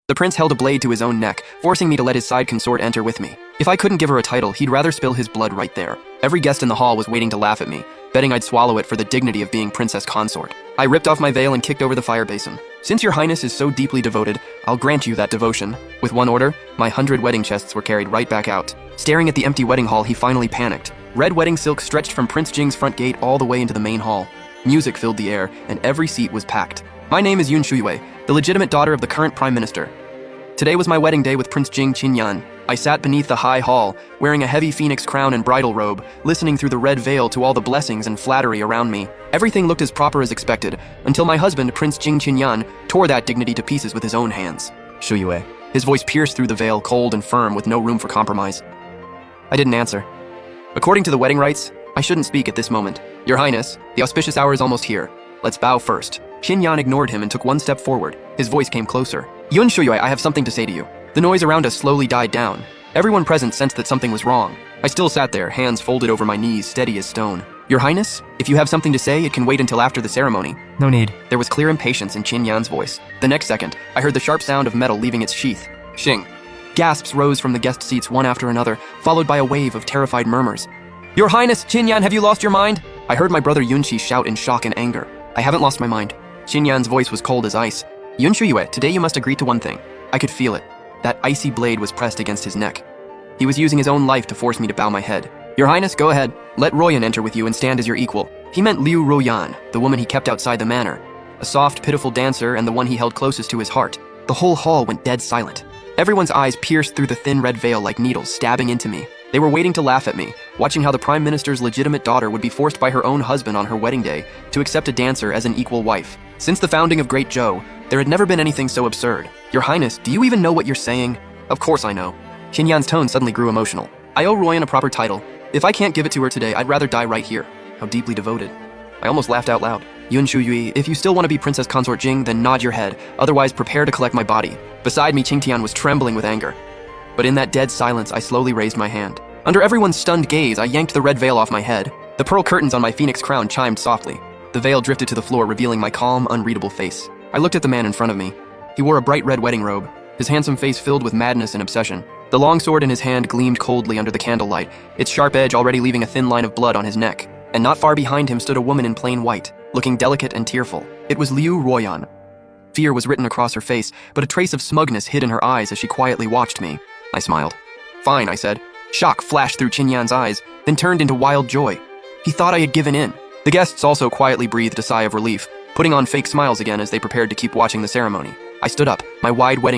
The prince held a blade to his own neck, forcing me to let his side consort enter with me. If I couldn't give her a title, he'd rather spill his blood right there. Every guest in the hall was waiting to laugh at me, betting I'd swallow it for the dignity of being princess consort. I ripped off my veil and kicked over the fire basin. Since your highness is so deeply devoted, I'll grant you that devotion. With one order, my 100 wedding chests were carried right back out. Staring at the empty wedding hall, he finally panicked. Red wedding silk stretched from Prince Jing's front gate all the way into the main hall. Music filled the air, and every seat was packed. My name is Yun Shuyue, the legitimate daughter of the current prime minister. Today was my wedding day with Prince Jing Qinyan. I sat beneath the high hall, wearing a heavy phoenix crown and bridal robe, listening through the red veil to all the blessings and flattery around me. Everything looked as proper as expected, until my husband, Prince Jing Qinyan, tore that dignity to pieces with his own hands. Shuyue. His voice pierced through the veil, cold and firm, with no room for compromise. I didn't answer. According to the wedding rites, I shouldn't speak at this moment. Your Highness, the auspicious hour is almost here. Let's bow first. Qinyan ignored him and took one step forward. His voice came closer. Yun Shuyue, I have something to say to you. The noise around us slowly died down. Everyone present sensed that something was wrong. I still sat there, hands folded over my knees, steady as stone. Your Highness, if you have something to say, it can wait until after the ceremony. No need. There was clear impatience in Qinyan's voice. The next second, I heard the sharp sound of metal leaving its sheath. Shing. Gasps rose from the guest seats one after another, followed by a wave of terrified murmurs. Your Highness, Qinyan, have you lost your mind? I heard my brother Yunqi shout in shock and anger. I haven't lost my mind. Qinyan's voice was cold as ice. Yun Shuyue, today you must agree to one thing. I could feel it. That icy blade was pressed against his neck. He was using his own life to force me to bow my head. Your Highness, go ahead. Let Royan enter with you and stand as your equal. He meant Liu Royan, the woman he kept outside the manor. A soft, pitiful dancer and the one he held closest to his heart. The whole hall went dead silent. Everyone's eyes pierced through the thin red veil like needles, stabbing into me. They were waiting to laugh at me, watching how the Prime Minister's legitimate daughter would be forced by her own husband on her wedding day to accept a dancer as an equal wife. Since the founding of Great Zhou, there had never been anything so absurd. Your Highness, do you even know what you're saying? Of course I know. Qinyan's tone suddenly grew emotional. I owe Royan a proper title. If I can't give it to her today, I'd rather die right here. How deeply devoted. I almost laughed out loud. Yun Shuyue, if you still want to be Princess Consort Jing, then nod your head. Otherwise, prepare to collect my body. Beside me, Qingtian was trembling with anger. But in that dead silence, I slowly raised my hand. Under everyone's stunned gaze, I yanked the red veil off my head. The pearl curtains on my phoenix crown chimed softly. The veil drifted to the floor, revealing my calm, unreadable face. I looked at the man in front of me. He wore a bright red wedding robe, his handsome face filled with madness and obsession. The long sword in his hand gleamed coldly under the candlelight, its sharp edge already leaving a thin line of blood on his neck. And not far behind him stood a woman in plain white, looking delicate and tearful. It was Liu Royan. Fear was written across her face, but a trace of smugness hid in her eyes as she quietly watched me. I smiled. Fine, I said. Shock flashed through Qinyan's eyes, then turned into wild joy. He thought I had given in. The guests also quietly breathed a sigh of relief, putting on fake smiles again as they prepared to keep watching the ceremony. I stood up, my wide wedding